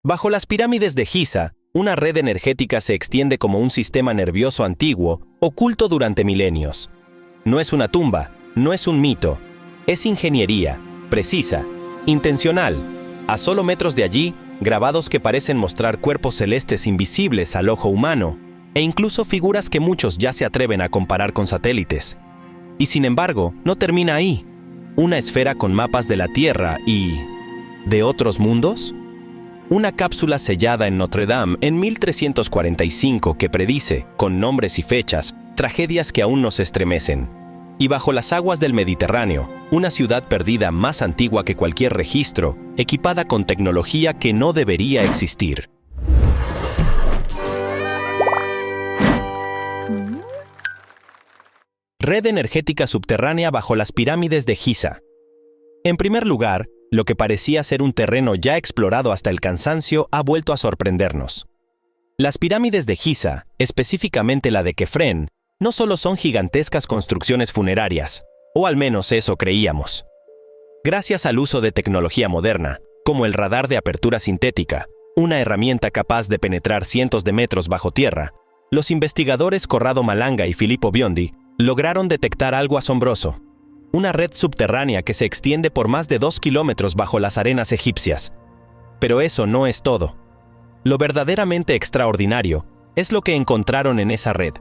Bajo las pirámides de Giza, una red energética se extiende como un sistema nervioso antiguo, oculto durante milenios. No es una tumba, no es un mito, es ingeniería, precisa, intencional. A solo metros de allí, grabados que parecen mostrar cuerpos celestes invisibles al ojo humano, e incluso figuras que muchos ya se atreven a comparar con satélites. Y sin embargo, no termina ahí. Una esfera con mapas de la Tierra y... ¿de otros mundos? Una cápsula sellada en Notre Dame en 1345 que predice, con nombres y fechas, tragedias que aún nos estremecen. Y bajo las aguas del Mediterráneo, una ciudad perdida más antigua que cualquier registro, equipada con tecnología que no debería existir. Red energética subterránea bajo las pirámides de Giza. En primer lugar, lo que parecía ser un terreno ya explorado hasta el cansancio ha vuelto a sorprendernos. Las pirámides de Giza, específicamente la de Kefren, no solo son gigantescas construcciones funerarias, o al menos eso creíamos. Gracias al uso de tecnología moderna, como el radar de apertura sintética, una herramienta capaz de penetrar cientos de metros bajo tierra, los investigadores Corrado Malanga y Filippo Biondi lograron detectar algo asombroso. Una red subterránea que se extiende por más de 2 kilómetros bajo las arenas egipcias. Pero eso no es todo. Lo verdaderamente extraordinario es lo que encontraron en esa red.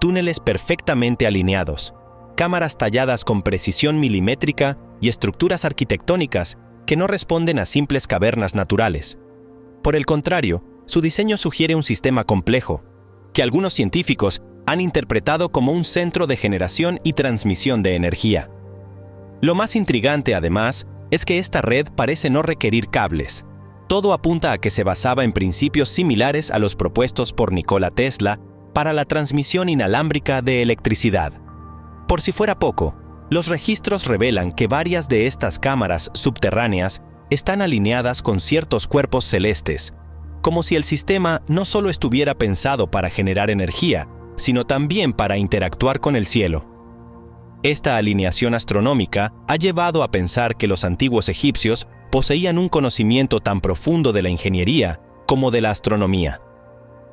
Túneles perfectamente alineados, cámaras talladas con precisión milimétrica y estructuras arquitectónicas que no responden a simples cavernas naturales. Por el contrario, su diseño sugiere un sistema complejo, que algunos científicos han interpretado como un centro de generación y transmisión de energía. Lo más intrigante, además, es que esta red parece no requerir cables. Todo apunta a que se basaba en principios similares a los propuestos por Nikola Tesla para la transmisión inalámbrica de electricidad. Por si fuera poco, los registros revelan que varias de estas cámaras subterráneas están alineadas con ciertos cuerpos celestes, como si el sistema no solo estuviera pensado para generar energía, sino también para interactuar con el cielo. Esta alineación astronómica ha llevado a pensar que los antiguos egipcios poseían un conocimiento tan profundo de la ingeniería como de la astronomía.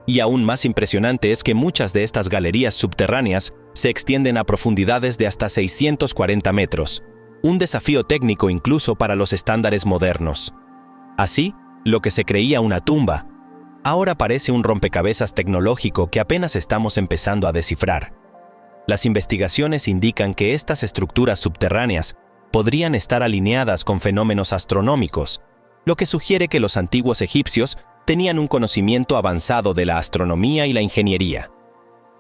Y aún más impresionante es que muchas de estas galerías subterráneas se extienden a profundidades de hasta 640 metros, un desafío técnico incluso para los estándares modernos. Así, lo que se creía una tumba, ahora parece un rompecabezas tecnológico que apenas estamos empezando a descifrar. Las investigaciones indican que estas estructuras subterráneas podrían estar alineadas con fenómenos astronómicos, lo que sugiere que los antiguos egipcios tenían un conocimiento avanzado de la astronomía y la ingeniería.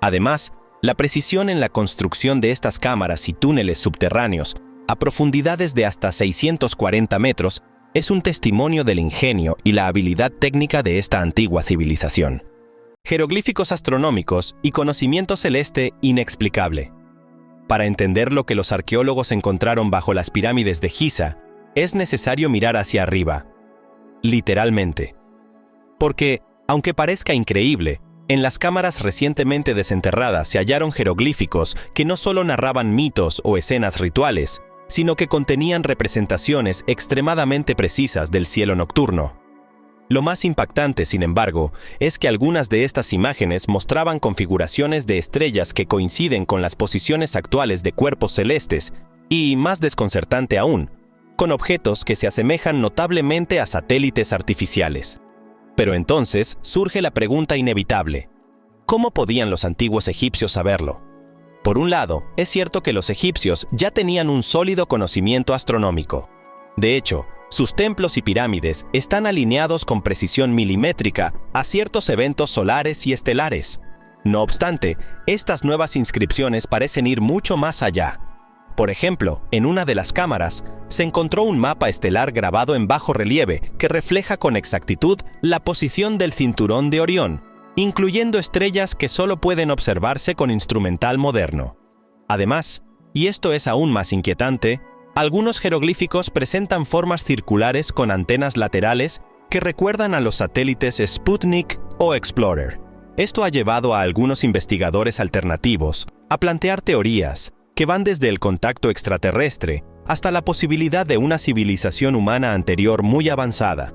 Además, la precisión en la construcción de estas cámaras y túneles subterráneos a profundidades de hasta 640 metros es un testimonio del ingenio y la habilidad técnica de esta antigua civilización. Jeroglíficos astronómicos y conocimiento celeste inexplicable. Para entender lo que los arqueólogos encontraron bajo las pirámides de Giza, es necesario mirar hacia arriba, literalmente. Porque, aunque parezca increíble, en las cámaras recientemente desenterradas se hallaron jeroglíficos que no solo narraban mitos o escenas rituales, sino que contenían representaciones extremadamente precisas del cielo nocturno. Lo más impactante, sin embargo, es que algunas de estas imágenes mostraban configuraciones de estrellas que coinciden con las posiciones actuales de cuerpos celestes y, más desconcertante aún, con objetos que se asemejan notablemente a satélites artificiales. Pero entonces surge la pregunta inevitable: ¿cómo podían los antiguos egipcios saberlo? Por un lado, es cierto que los egipcios ya tenían un sólido conocimiento astronómico. De hecho, sus templos y pirámides están alineados con precisión milimétrica a ciertos eventos solares y estelares. No obstante, estas nuevas inscripciones parecen ir mucho más allá. Por ejemplo, en una de las cámaras, se encontró un mapa estelar grabado en bajo relieve que refleja con exactitud la posición del cinturón de Orión, incluyendo estrellas que solo pueden observarse con instrumental moderno. Además, y esto es aún más inquietante, algunos jeroglíficos presentan formas circulares con antenas laterales que recuerdan a los satélites Sputnik o Explorer. Esto ha llevado a algunos investigadores alternativos a plantear teorías que van desde el contacto extraterrestre hasta la posibilidad de una civilización humana anterior muy avanzada.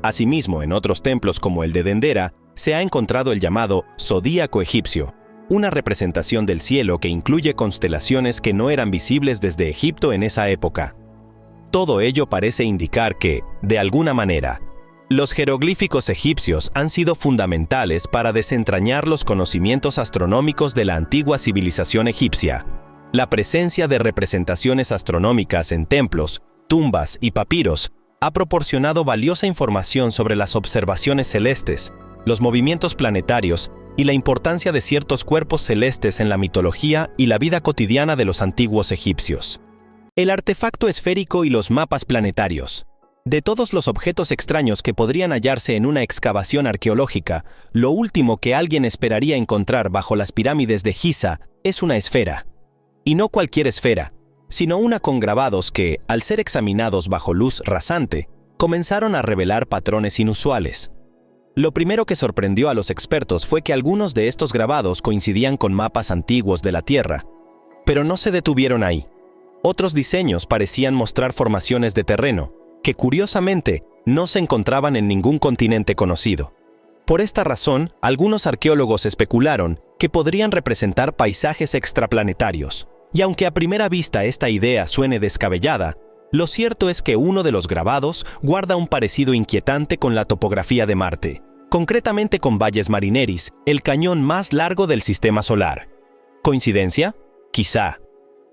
Asimismo, en otros templos como el de Dendera, se ha encontrado el llamado zodíaco egipcio, una representación del cielo que incluye constelaciones que no eran visibles desde Egipto en esa época. Todo ello parece indicar que, de alguna manera, los jeroglíficos egipcios han sido fundamentales para desentrañar los conocimientos astronómicos de la antigua civilización egipcia. La presencia de representaciones astronómicas en templos, tumbas y papiros ha proporcionado valiosa información sobre las observaciones celestes, los movimientos planetarios y la importancia de ciertos cuerpos celestes en la mitología y la vida cotidiana de los antiguos egipcios. El artefacto esférico y los mapas planetarios. De todos los objetos extraños que podrían hallarse en una excavación arqueológica, lo último que alguien esperaría encontrar bajo las pirámides de Giza es una esfera. Y no cualquier esfera, sino una con grabados que, al ser examinados bajo luz rasante, comenzaron a revelar patrones inusuales. Lo primero que sorprendió a los expertos fue que algunos de estos grabados coincidían con mapas antiguos de la Tierra. Pero no se detuvieron ahí. Otros diseños parecían mostrar formaciones de terreno, que curiosamente no se encontraban en ningún continente conocido. Por esta razón, algunos arqueólogos especularon que podrían representar paisajes extraplanetarios. Y aunque a primera vista esta idea suene descabellada, lo cierto es que uno de los grabados guarda un parecido inquietante con la topografía de Marte, concretamente con Valles Marineris, el cañón más largo del sistema solar. ¿Coincidencia? Quizá.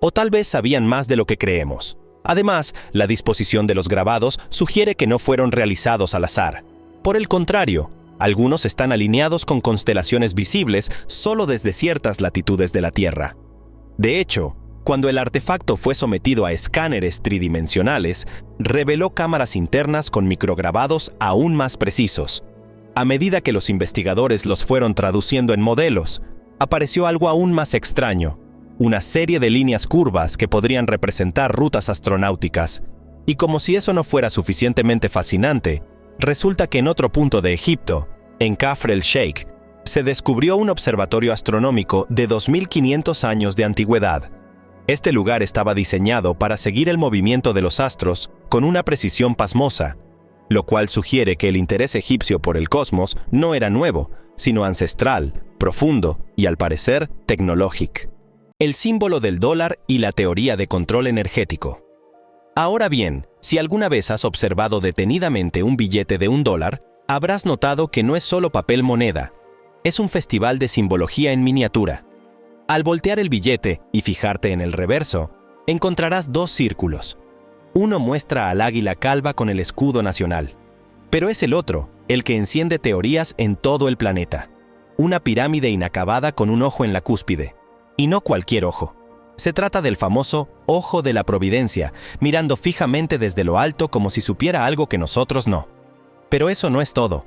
O tal vez sabían más de lo que creemos. Además, la disposición de los grabados sugiere que no fueron realizados al azar. Por el contrario, algunos están alineados con constelaciones visibles solo desde ciertas latitudes de la Tierra. De hecho, cuando el artefacto fue sometido a escáneres tridimensionales, reveló cámaras internas con micrograbados aún más precisos. A medida que los investigadores los fueron traduciendo en modelos, apareció algo aún más extraño. Una serie de líneas curvas que podrían representar rutas astronáuticas. Y como si eso no fuera suficientemente fascinante, resulta que en otro punto de Egipto, en Kafr el-Sheikh, se descubrió un observatorio astronómico de 2500 años de antigüedad. Este lugar estaba diseñado para seguir el movimiento de los astros con una precisión pasmosa, lo cual sugiere que el interés egipcio por el cosmos no era nuevo, sino ancestral, profundo y, al parecer, tecnológico. El símbolo del dólar y la teoría de control energético. Ahora bien, si alguna vez has observado detenidamente un billete de $1, habrás notado que no es solo papel moneda, es un festival de simbología en miniatura. Al voltear el billete y fijarte en el reverso, encontrarás dos círculos. Uno muestra al águila calva con el escudo nacional, pero es el otro, el que enciende teorías en todo el planeta. Una pirámide inacabada con un ojo en la cúspide. Y no cualquier ojo. Se trata del famoso Ojo de la Providencia, mirando fijamente desde lo alto como si supiera algo que nosotros no. Pero eso no es todo.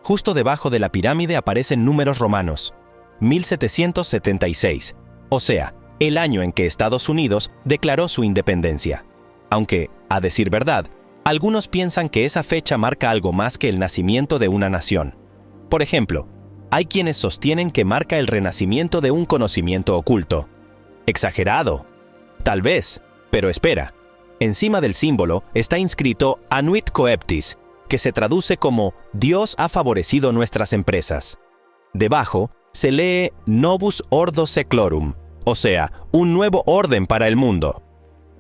Justo debajo de la pirámide aparecen números romanos. 1776, o sea, el año en que Estados Unidos declaró su independencia. Aunque, a decir verdad, algunos piensan que esa fecha marca algo más que el nacimiento de una nación. Por ejemplo, hay quienes sostienen que marca el renacimiento de un conocimiento oculto. Exagerado. Tal vez, pero espera. Encima del símbolo está inscrito Anuit Coeptis, que se traduce como Dios ha favorecido nuestras empresas. Debajo se lee Novus Ordo Seclorum, o sea, un nuevo orden para el mundo.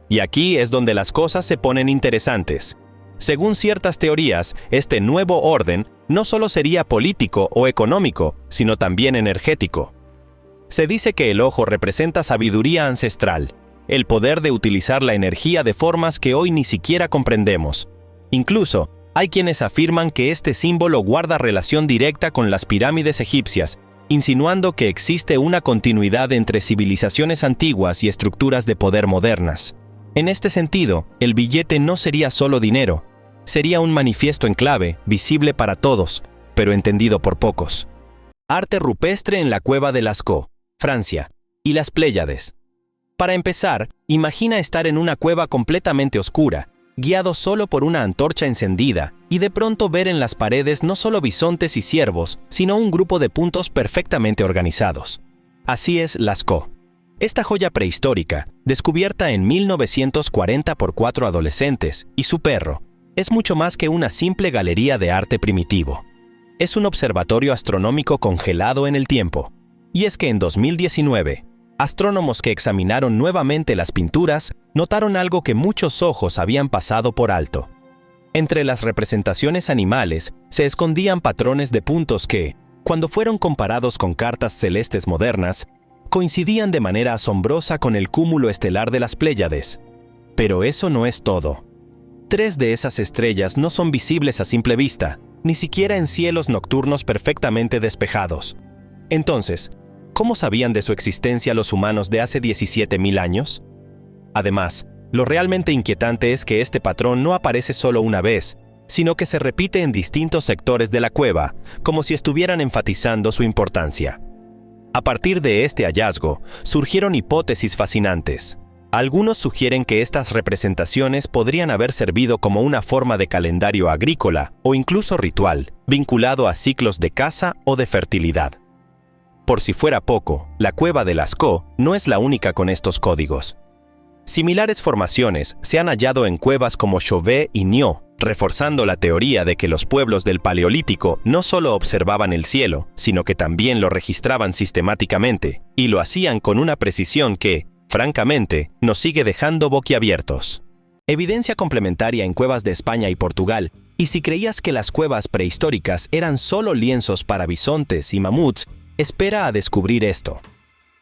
Y aquí es donde las cosas se ponen interesantes. Según ciertas teorías, este nuevo orden no solo sería político o económico, sino también energético. Se dice que el ojo representa sabiduría ancestral, el poder de utilizar la energía de formas que hoy ni siquiera comprendemos. Incluso, hay quienes afirman que este símbolo guarda relación directa con las pirámides egipcias, insinuando que existe una continuidad entre civilizaciones antiguas y estructuras de poder modernas. En este sentido, el billete no sería solo dinero, sería un manifiesto en clave, visible para todos, pero entendido por pocos. Arte rupestre en la cueva de Lascaux, Francia, y las Pléyades. Para empezar, imagina estar en una cueva completamente oscura, guiado solo por una antorcha encendida, y de pronto ver en las paredes no solo bisontes y ciervos, sino un grupo de puntos perfectamente organizados. Así es Lascaux. Esta joya prehistórica, descubierta en 1940 por 4 adolescentes y su perro, es mucho más que una simple galería de arte primitivo. Es un observatorio astronómico congelado en el tiempo. Y es que en 2019, astrónomos que examinaron nuevamente las pinturas notaron algo que muchos ojos habían pasado por alto. Entre las representaciones animales se escondían patrones de puntos que, cuando fueron comparados con cartas celestes modernas, coincidían de manera asombrosa con el cúmulo estelar de las Pléyades. Pero eso no es todo. 3 de esas estrellas no son visibles a simple vista, ni siquiera en cielos nocturnos perfectamente despejados. Entonces, ¿cómo sabían de su existencia los humanos de hace 17.000 años? Además, lo realmente inquietante es que este patrón no aparece solo una vez, sino que se repite en distintos sectores de la cueva, como si estuvieran enfatizando su importancia. A partir de este hallazgo, surgieron hipótesis fascinantes. Algunos sugieren que estas representaciones podrían haber servido como una forma de calendario agrícola o incluso ritual, vinculado a ciclos de caza o de fertilidad. Por si fuera poco, la cueva de Lascaux no es la única con estos códigos. Similares formaciones se han hallado en cuevas como Chauvet y Niaux, reforzando la teoría de que los pueblos del Paleolítico no solo observaban el cielo, sino que también lo registraban sistemáticamente, y lo hacían con una precisión que, francamente, nos sigue dejando boquiabiertos. Evidencia complementaria en cuevas de España y Portugal, y si creías que las cuevas prehistóricas eran solo lienzos para bisontes y mamuts, espera a descubrir esto.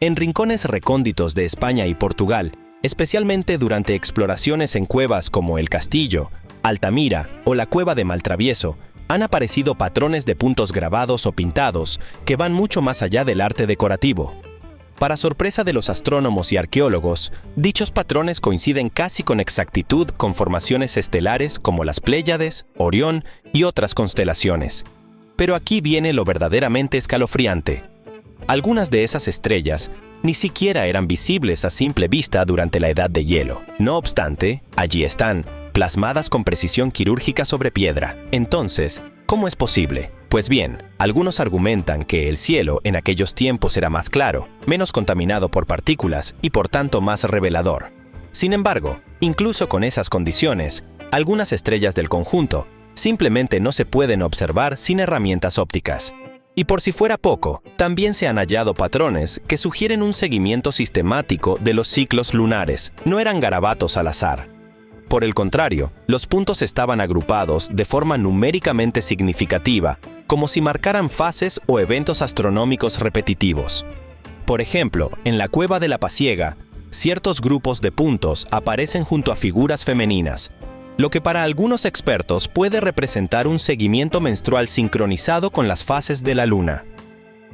En rincones recónditos de España y Portugal, especialmente durante exploraciones en cuevas como El Castillo, Altamira o la Cueva de Maltravieso, han aparecido patrones de puntos grabados o pintados que van mucho más allá del arte decorativo. Para sorpresa de los astrónomos y arqueólogos, dichos patrones coinciden casi con exactitud con formaciones estelares como las Pléyades, Orión y otras constelaciones. Pero aquí viene lo verdaderamente escalofriante. Algunas de esas estrellas ni siquiera eran visibles a simple vista durante la Edad de Hielo. No obstante, allí están, plasmadas con precisión quirúrgica sobre piedra. Entonces, ¿cómo es posible? Pues bien, algunos argumentan que el cielo en aquellos tiempos era más claro, menos contaminado por partículas y por tanto más revelador. Sin embargo, incluso con esas condiciones, algunas estrellas del conjunto simplemente no se pueden observar sin herramientas ópticas. Y por si fuera poco, también se han hallado patrones que sugieren un seguimiento sistemático de los ciclos lunares. No eran garabatos al azar. Por el contrario, los puntos estaban agrupados de forma numéricamente significativa, como si marcaran fases o eventos astronómicos repetitivos. Por ejemplo, en la Cueva de la Pasiega, ciertos grupos de puntos aparecen junto a figuras femeninas, lo que para algunos expertos puede representar un seguimiento menstrual sincronizado con las fases de la luna.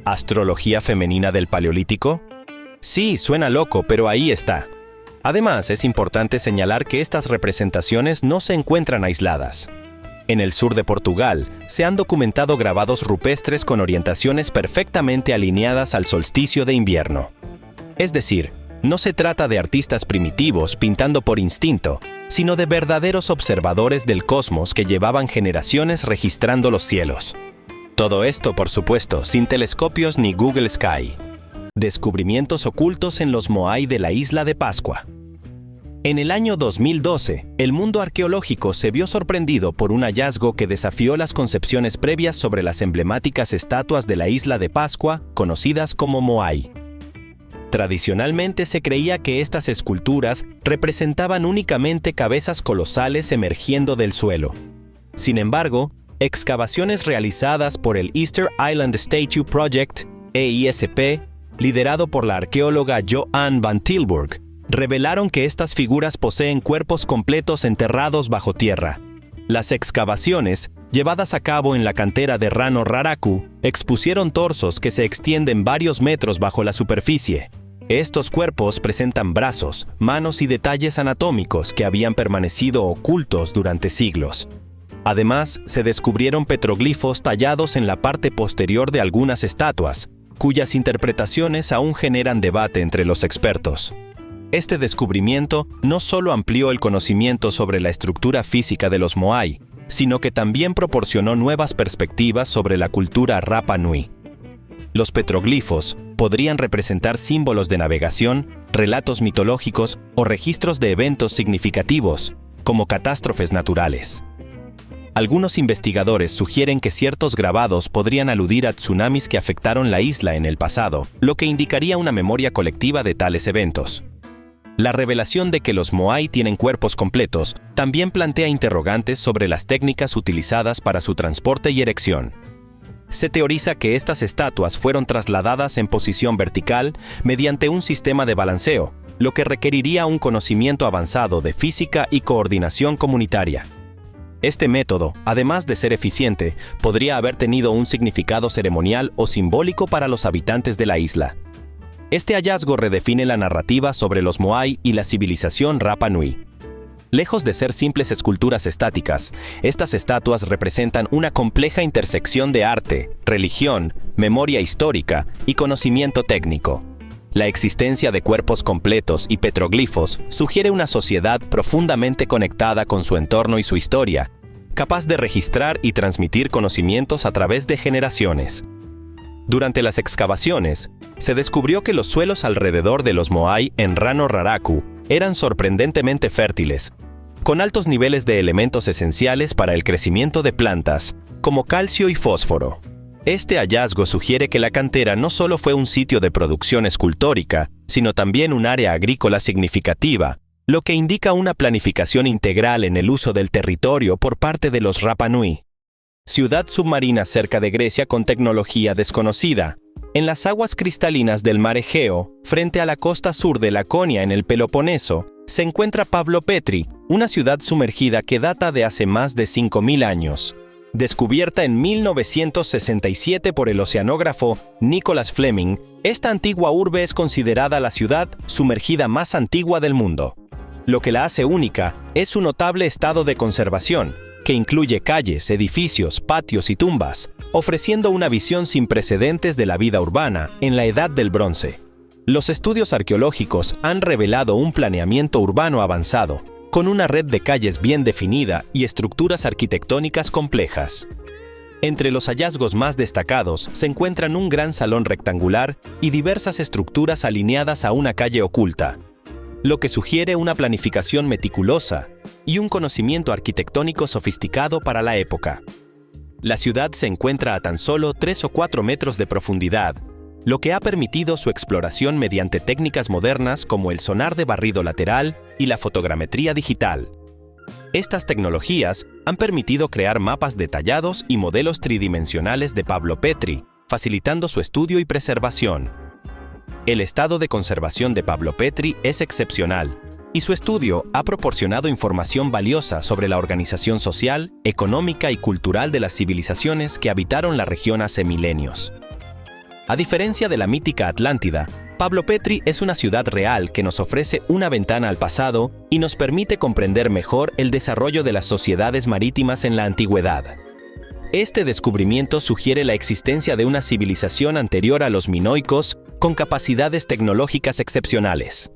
¿Astrología femenina del Paleolítico? Sí, suena loco, pero ahí está. Además, es importante señalar que estas representaciones no se encuentran aisladas. En el sur de Portugal, se han documentado grabados rupestres con orientaciones perfectamente alineadas al solsticio de invierno. Es decir, no se trata de artistas primitivos pintando por instinto, sino de verdaderos observadores del cosmos que llevaban generaciones registrando los cielos. Todo esto, por supuesto, sin telescopios ni Google Sky. Descubrimientos ocultos en los Moai de la isla de Pascua. En el año 2012, el mundo arqueológico se vio sorprendido por un hallazgo que desafió las concepciones previas sobre las emblemáticas estatuas de la isla de Pascua, conocidas como Moai. Tradicionalmente se creía que estas esculturas representaban únicamente cabezas colosales emergiendo del suelo. Sin embargo, excavaciones realizadas por el Easter Island Statue Project, EISP, liderado por la arqueóloga Joanne van Tilburg, revelaron que estas figuras poseen cuerpos completos enterrados bajo tierra. Las excavaciones, llevadas a cabo en la cantera de Rano Raraku, expusieron torsos que se extienden varios metros bajo la superficie. Estos cuerpos presentan brazos, manos y detalles anatómicos que habían permanecido ocultos durante siglos. Además, se descubrieron petroglifos tallados en la parte posterior de algunas estatuas, cuyas interpretaciones aún generan debate entre los expertos. Este descubrimiento no solo amplió el conocimiento sobre la estructura física de los Moai, sino que también proporcionó nuevas perspectivas sobre la cultura Rapa Nui. Los petroglifos podrían representar símbolos de navegación, relatos mitológicos o registros de eventos significativos, como catástrofes naturales. Algunos investigadores sugieren que ciertos grabados podrían aludir a tsunamis que afectaron la isla en el pasado, lo que indicaría una memoria colectiva de tales eventos. La revelación de que los moai tienen cuerpos completos también plantea interrogantes sobre las técnicas utilizadas para su transporte y erección. Se teoriza que estas estatuas fueron trasladadas en posición vertical mediante un sistema de balanceo, lo que requeriría un conocimiento avanzado de física y coordinación comunitaria. Este método, además de ser eficiente, podría haber tenido un significado ceremonial o simbólico para los habitantes de la isla. Este hallazgo redefine la narrativa sobre los moai y la civilización Rapa Nui. Lejos de ser simples esculturas estáticas, estas estatuas representan una compleja intersección de arte, religión, memoria histórica y conocimiento técnico. La existencia de cuerpos completos y petroglifos sugiere una sociedad profundamente conectada con su entorno y su historia, capaz de registrar y transmitir conocimientos a través de generaciones. Durante las excavaciones, se descubrió que los suelos alrededor de los moai en Rano Raraku eran sorprendentemente fértiles, con altos niveles de elementos esenciales para el crecimiento de plantas, como calcio y fósforo. Este hallazgo sugiere que la cantera no solo fue un sitio de producción escultórica, sino también un área agrícola significativa, lo que indica una planificación integral en el uso del territorio por parte de los Rapa Nui. Ciudad submarina cerca de Grecia con tecnología desconocida. En las aguas cristalinas del mar Egeo, frente a la costa sur de Laconia en el Peloponeso, se encuentra Pavlopetri, una ciudad sumergida que data de hace más de 5.000 años. Descubierta en 1967 por el oceanógrafo Nicholas Fleming, esta antigua urbe es considerada la ciudad sumergida más antigua del mundo. Lo que la hace única es su notable estado de conservación, que incluye calles, edificios, patios y tumbas, ofreciendo una visión sin precedentes de la vida urbana en la Edad del Bronce. Los estudios arqueológicos han revelado un planeamiento urbano avanzado, con una red de calles bien definida y estructuras arquitectónicas complejas. Entre los hallazgos más destacados se encuentran un gran salón rectangular y diversas estructuras alineadas a una calle oculta, lo que sugiere una planificación meticulosa y un conocimiento arquitectónico sofisticado para la época. La ciudad se encuentra a tan solo 3 o 4 metros de profundidad, lo que ha permitido su exploración mediante técnicas modernas como el sonar de barrido lateral y la fotogrametría digital. Estas tecnologías han permitido crear mapas detallados y modelos tridimensionales de Pavlopetri, facilitando su estudio y preservación. El estado de conservación de Pavlopetri es excepcional, y su estudio ha proporcionado información valiosa sobre la organización social, económica y cultural de las civilizaciones que habitaron la región hace milenios. A diferencia de la mítica Atlántida, Pavlopetri es una ciudad real que nos ofrece una ventana al pasado y nos permite comprender mejor el desarrollo de las sociedades marítimas en la antigüedad. Este descubrimiento sugiere la existencia de una civilización anterior a los minoicos con capacidades tecnológicas excepcionales.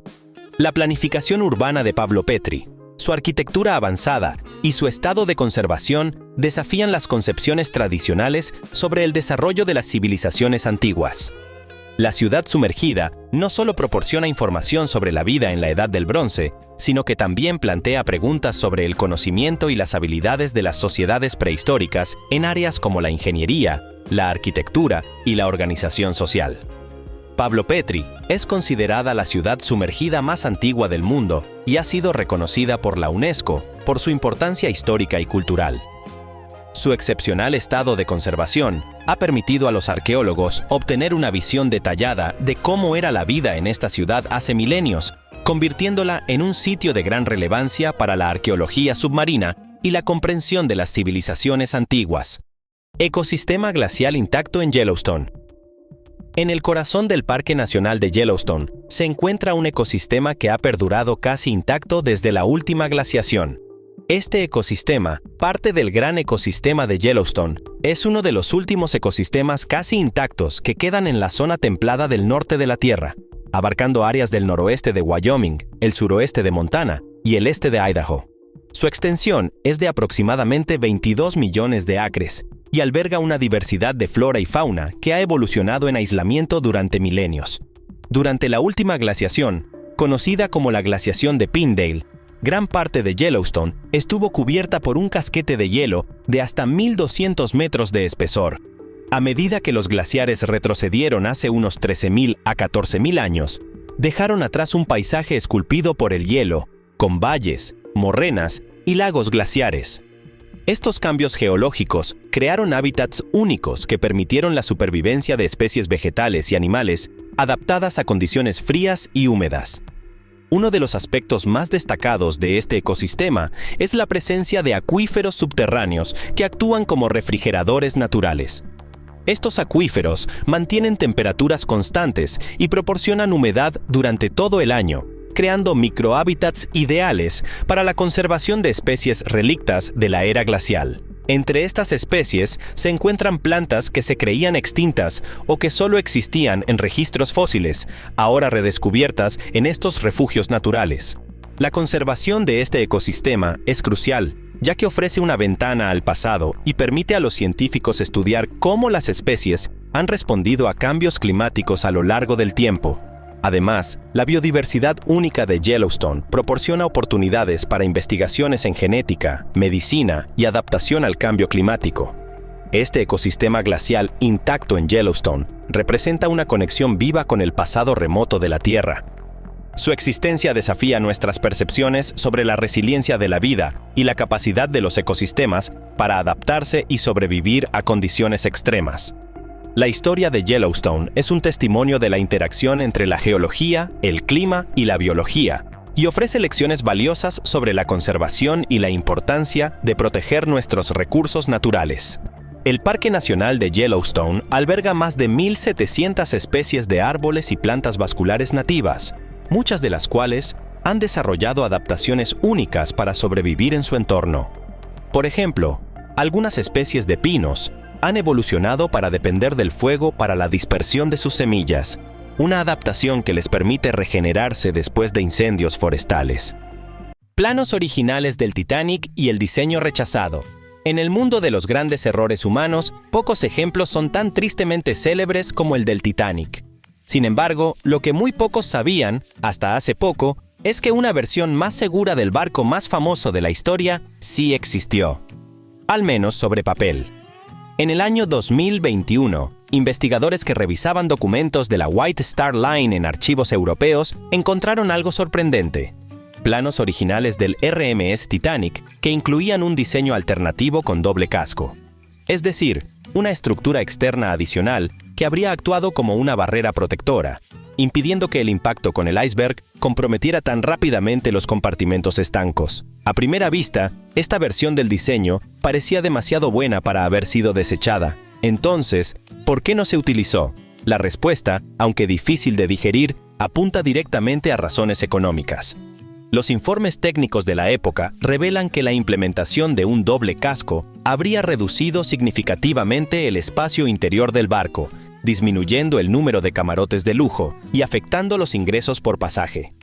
La planificación urbana de Pavlopetri, su arquitectura avanzada y su estado de conservación desafían las concepciones tradicionales sobre el desarrollo de las civilizaciones antiguas. La ciudad sumergida no solo proporciona información sobre la vida en la Edad del Bronce, sino que también plantea preguntas sobre el conocimiento y las habilidades de las sociedades prehistóricas en áreas como la ingeniería, la arquitectura y la organización social. Pavlopetri es considerada la ciudad sumergida más antigua del mundo y ha sido reconocida por la UNESCO por su importancia histórica y cultural. Su excepcional estado de conservación ha permitido a los arqueólogos obtener una visión detallada de cómo era la vida en esta ciudad hace milenios, convirtiéndola en un sitio de gran relevancia para la arqueología submarina y la comprensión de las civilizaciones antiguas. Ecosistema glacial intacto en Yellowstone. En el corazón del Parque Nacional de Yellowstone se encuentra un ecosistema que ha perdurado casi intacto desde la última glaciación. Este ecosistema, parte del gran ecosistema de Yellowstone, es uno de los últimos ecosistemas casi intactos que quedan en la zona templada del norte de la Tierra, abarcando áreas del noroeste de Wyoming, el suroeste de Montana y el este de Idaho. Su extensión es de aproximadamente 22 millones de acres y alberga una diversidad de flora y fauna que ha evolucionado en aislamiento durante milenios. Durante la última glaciación, conocida como la glaciación de Pindale, gran parte de Yellowstone estuvo cubierta por un casquete de hielo de hasta 1.200 metros de espesor. A medida que los glaciares retrocedieron hace unos 13.000 a 14.000 años, dejaron atrás un paisaje esculpido por el hielo, con valles, morrenas y lagos glaciares. Estos cambios geológicos crearon hábitats únicos que permitieron la supervivencia de especies vegetales y animales adaptadas a condiciones frías y húmedas. Uno de los aspectos más destacados de este ecosistema es la presencia de acuíferos subterráneos que actúan como refrigeradores naturales. Estos acuíferos mantienen temperaturas constantes y proporcionan humedad durante todo el año, creando microhábitats ideales para la conservación de especies relictas de la era glacial. Entre estas especies se encuentran plantas que se creían extintas o que solo existían en registros fósiles, ahora redescubiertas en estos refugios naturales. La conservación de este ecosistema es crucial, ya que ofrece una ventana al pasado y permite a los científicos estudiar cómo las especies han respondido a cambios climáticos a lo largo del tiempo. Además, la biodiversidad única de Yellowstone proporciona oportunidades para investigaciones en genética, medicina y adaptación al cambio climático. Este ecosistema glacial intacto en Yellowstone representa una conexión viva con el pasado remoto de la Tierra. Su existencia desafía nuestras percepciones sobre la resiliencia de la vida y la capacidad de los ecosistemas para adaptarse y sobrevivir a condiciones extremas. La historia de Yellowstone es un testimonio de la interacción entre la geología, el clima y la biología, y ofrece lecciones valiosas sobre la conservación y la importancia de proteger nuestros recursos naturales. El Parque Nacional de Yellowstone alberga más de 1.700 especies de árboles y plantas vasculares nativas, muchas de las cuales han desarrollado adaptaciones únicas para sobrevivir en su entorno. Por ejemplo, algunas especies de pinos han evolucionado para depender del fuego para la dispersión de sus semillas, una adaptación que les permite regenerarse después de incendios forestales. Planos originales del Titanic y el diseño rechazado. En el mundo de los grandes errores humanos, pocos ejemplos son tan tristemente célebres como el del Titanic. Sin embargo, lo que muy pocos sabían, hasta hace poco, es que una versión más segura del barco más famoso de la historia sí existió. Al menos sobre papel. En el año 2021, investigadores que revisaban documentos de la White Star Line en archivos europeos encontraron algo sorprendente. Planos originales del RMS Titanic que incluían un diseño alternativo con doble casco. Es decir, una estructura externa adicional que habría actuado como una barrera protectora, impidiendo que el impacto con el iceberg comprometiera tan rápidamente los compartimentos estancos. A primera vista, esta versión del diseño parecía demasiado buena para haber sido desechada. Entonces, ¿por qué no se utilizó? La respuesta, aunque difícil de digerir, apunta directamente a razones económicas. Los informes técnicos de la época revelan que la implementación de un doble casco habría reducido significativamente el espacio interior del barco, disminuyendo el número de camarotes de lujo y afectando los ingresos por pasaje.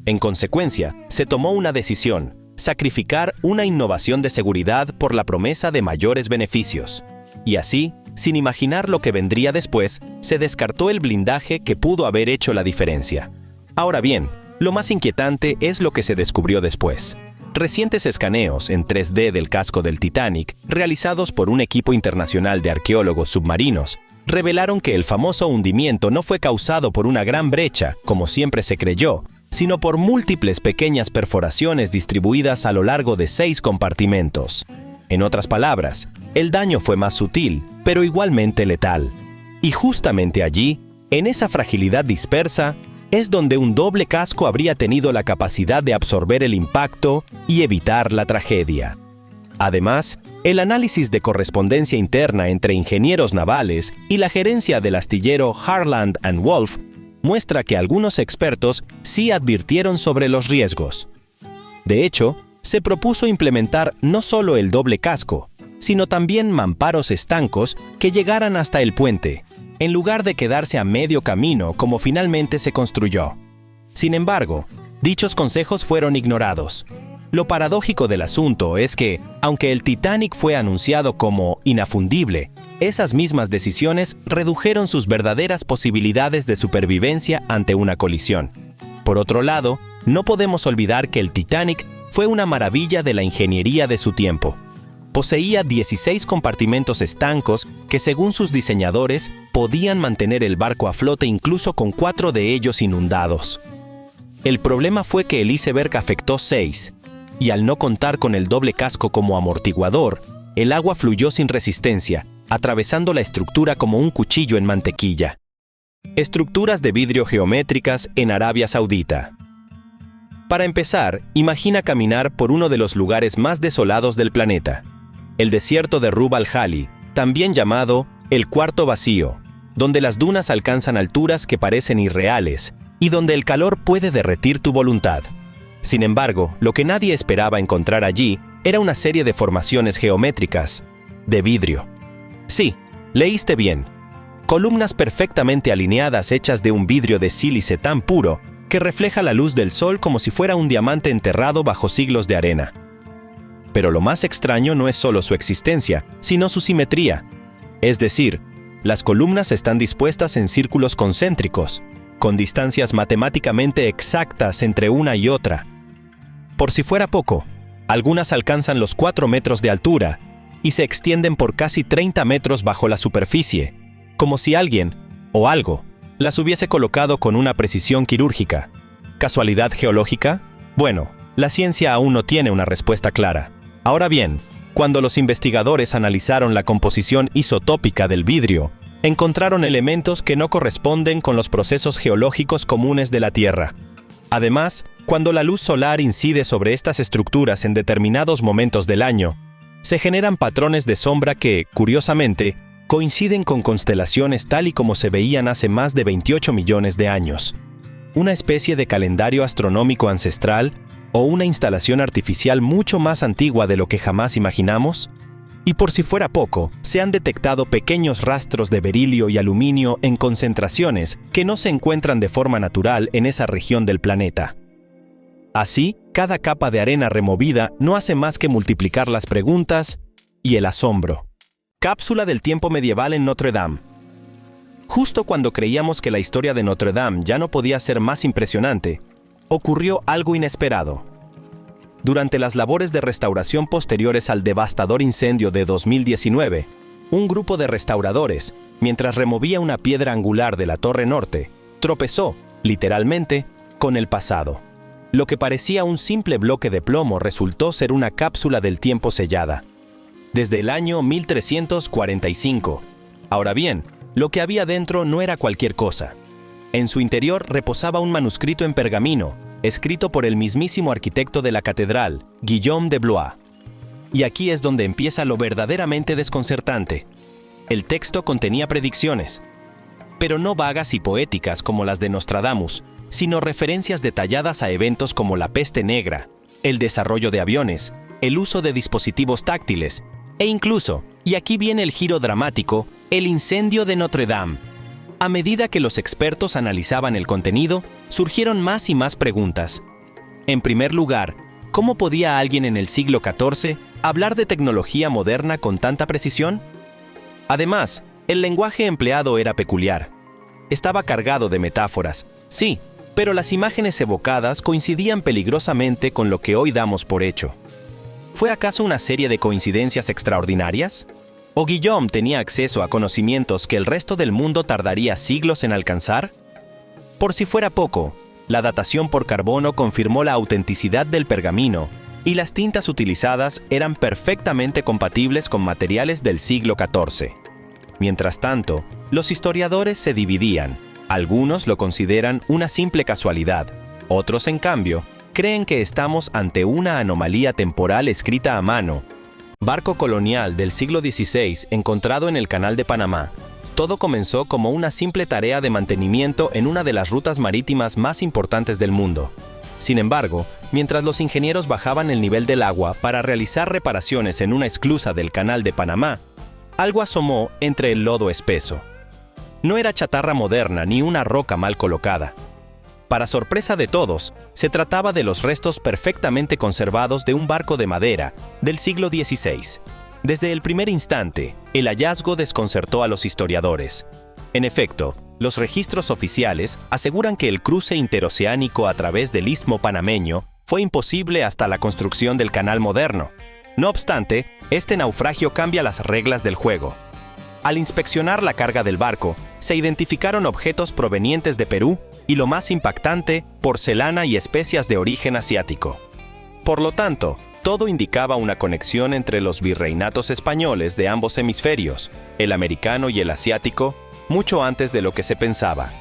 En consecuencia, se tomó una decisión: sacrificar una innovación de seguridad por la promesa de mayores beneficios. Y así, sin imaginar lo que vendría después, se descartó el blindaje que pudo haber hecho la diferencia. Ahora bien, lo más inquietante es lo que se descubrió después. Recientes escaneos en 3D del casco del Titanic, realizados por un equipo internacional de arqueólogos submarinos, revelaron que el famoso hundimiento no fue causado por una gran brecha, como siempre se creyó, sino por múltiples pequeñas perforaciones distribuidas a lo largo de 6 compartimentos. En otras palabras, el daño fue más sutil, pero igualmente letal. Y justamente allí, en esa fragilidad dispersa, es donde un doble casco habría tenido la capacidad de absorber el impacto y evitar la tragedia. Además, el análisis de correspondencia interna entre ingenieros navales y la gerencia del astillero Harland & Wolff muestra que algunos expertos sí advirtieron sobre los riesgos. De hecho, se propuso implementar no solo el doble casco, sino también mamparos estancos que llegaran hasta el puente, en lugar de quedarse a medio camino como finalmente se construyó. Sin embargo, dichos consejos fueron ignorados. Lo paradójico del asunto es que, aunque el Titanic fue anunciado como inafundible, esas mismas decisiones redujeron sus verdaderas posibilidades de supervivencia ante una colisión. Por otro lado, no podemos olvidar que el Titanic fue una maravilla de la ingeniería de su tiempo. Poseía 16 compartimentos estancos que, según sus diseñadores, podían mantener el barco a flote incluso con 4 de ellos inundados. El problema fue que el iceberg afectó 6, y al no contar con el doble casco como amortiguador, el agua fluyó sin resistencia, atravesando la estructura como un cuchillo en mantequilla. Estructuras de vidrio geométricas en Arabia Saudita. Para empezar, imagina caminar por uno de los lugares más desolados del planeta, el desierto de Rub al-Khali, también llamado el Cuarto Vacío, donde las dunas alcanzan alturas que parecen irreales y donde el calor puede derretir tu voluntad. Sin embargo, lo que nadie esperaba encontrar allí era una serie de formaciones geométricas de vidrio. Sí, leíste bien. Columnas perfectamente alineadas hechas de un vidrio de sílice tan puro que refleja la luz del sol como si fuera un diamante enterrado bajo siglos de arena. Pero lo más extraño no es solo su existencia, sino su simetría. Es decir, las columnas están dispuestas en círculos concéntricos, con distancias matemáticamente exactas entre una y otra. Por si fuera poco, algunas alcanzan los 4 metros de altura y se extienden por casi 30 metros bajo la superficie, como si alguien, o algo, las hubiese colocado con una precisión quirúrgica. ¿Casualidad geológica? Bueno, la ciencia aún no tiene una respuesta clara. Ahora bien, cuando los investigadores analizaron la composición isotópica del vidrio, encontraron elementos que no corresponden con los procesos geológicos comunes de la Tierra. Además, cuando la luz solar incide sobre estas estructuras en determinados momentos del año, se generan patrones de sombra que, curiosamente, coinciden con constelaciones tal y como se veían hace más de 28 millones de años. Una especie de calendario astronómico ancestral o una instalación artificial mucho más antigua de lo que jamás imaginamos. Y por si fuera poco, se han detectado pequeños rastros de berilio y aluminio en concentraciones que no se encuentran de forma natural en esa región del planeta. Así, cada capa de arena removida no hace más que multiplicar las preguntas y el asombro. Cápsula del tiempo medieval en Notre Dame. Justo cuando creíamos que la historia de Notre Dame ya no podía ser más impresionante, ocurrió algo inesperado. Durante las labores de restauración posteriores al devastador incendio de 2019, un grupo de restauradores, mientras removía una piedra angular de la Torre Norte, tropezó, literalmente, con el pasado. Lo que parecía un simple bloque de plomo resultó ser una cápsula del tiempo sellada, desde el año 1345. Ahora bien, lo que había dentro no era cualquier cosa. En su interior reposaba un manuscrito en pergamino, escrito por el mismísimo arquitecto de la catedral, Guillaume de Blois. Y aquí es donde empieza lo verdaderamente desconcertante. El texto contenía predicciones, pero no vagas y poéticas como las de Nostradamus, sino referencias detalladas a eventos como la peste negra, el desarrollo de aviones, el uso de dispositivos táctiles, e incluso, y aquí viene el giro dramático, el incendio de Notre Dame. A medida que los expertos analizaban el contenido, surgieron más y más preguntas. En primer lugar, ¿cómo podía alguien en el siglo XIV hablar de tecnología moderna con tanta precisión? Además, el lenguaje empleado era peculiar. Estaba cargado de metáforas, sí, pero las imágenes evocadas coincidían peligrosamente con lo que hoy damos por hecho. ¿Fue acaso una serie de coincidencias extraordinarias? ¿O Guillaume tenía acceso a conocimientos que el resto del mundo tardaría siglos en alcanzar? Por si fuera poco, la datación por carbono confirmó la autenticidad del pergamino y las tintas utilizadas eran perfectamente compatibles con materiales del siglo XIV. Mientras tanto, los historiadores se dividían. Algunos lo consideran una simple casualidad, otros, en cambio, creen que estamos ante una anomalía temporal escrita a mano. Barco colonial del siglo XVI encontrado en el Canal de Panamá. Todo comenzó como una simple tarea de mantenimiento en una de las rutas marítimas más importantes del mundo. Sin embargo, mientras los ingenieros bajaban el nivel del agua para realizar reparaciones en una esclusa del Canal de Panamá, algo asomó entre el lodo espeso. No era chatarra moderna ni una roca mal colocada. Para sorpresa de todos, se trataba de los restos perfectamente conservados de un barco de madera del siglo XVI. Desde el primer instante, el hallazgo desconcertó a los historiadores. En efecto, los registros oficiales aseguran que el cruce interoceánico a través del Istmo Panameño fue imposible hasta la construcción del canal moderno. No obstante, este naufragio cambia las reglas del juego. Al inspeccionar la carga del barco, se identificaron objetos provenientes de Perú y, lo más impactante, porcelana y especias de origen asiático. Por lo tanto, todo indicaba una conexión entre los virreinatos españoles de ambos hemisferios, el americano y el asiático, mucho antes de lo que se pensaba.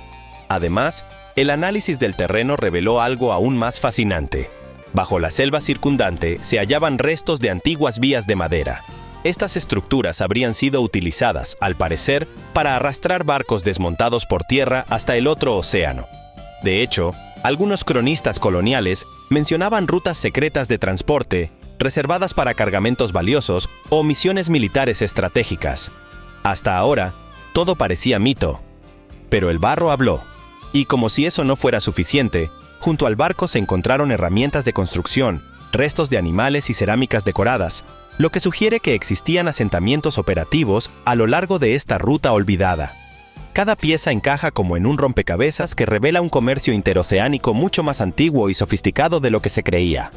Además, el análisis del terreno reveló algo aún más fascinante. Bajo la selva circundante se hallaban restos de antiguas vías de madera. Estas estructuras habrían sido utilizadas, al parecer, para arrastrar barcos desmontados por tierra hasta el otro océano. De hecho, algunos cronistas coloniales mencionaban rutas secretas de transporte, reservadas para cargamentos valiosos o misiones militares estratégicas. Hasta ahora, todo parecía mito. Pero el barro habló. Y como si eso no fuera suficiente, junto al barco se encontraron herramientas de construcción, restos de animales y cerámicas decoradas, lo que sugiere que existían asentamientos operativos a lo largo de esta ruta olvidada. Cada pieza encaja como en un rompecabezas que revela un comercio interoceánico mucho más antiguo y sofisticado de lo que se creía.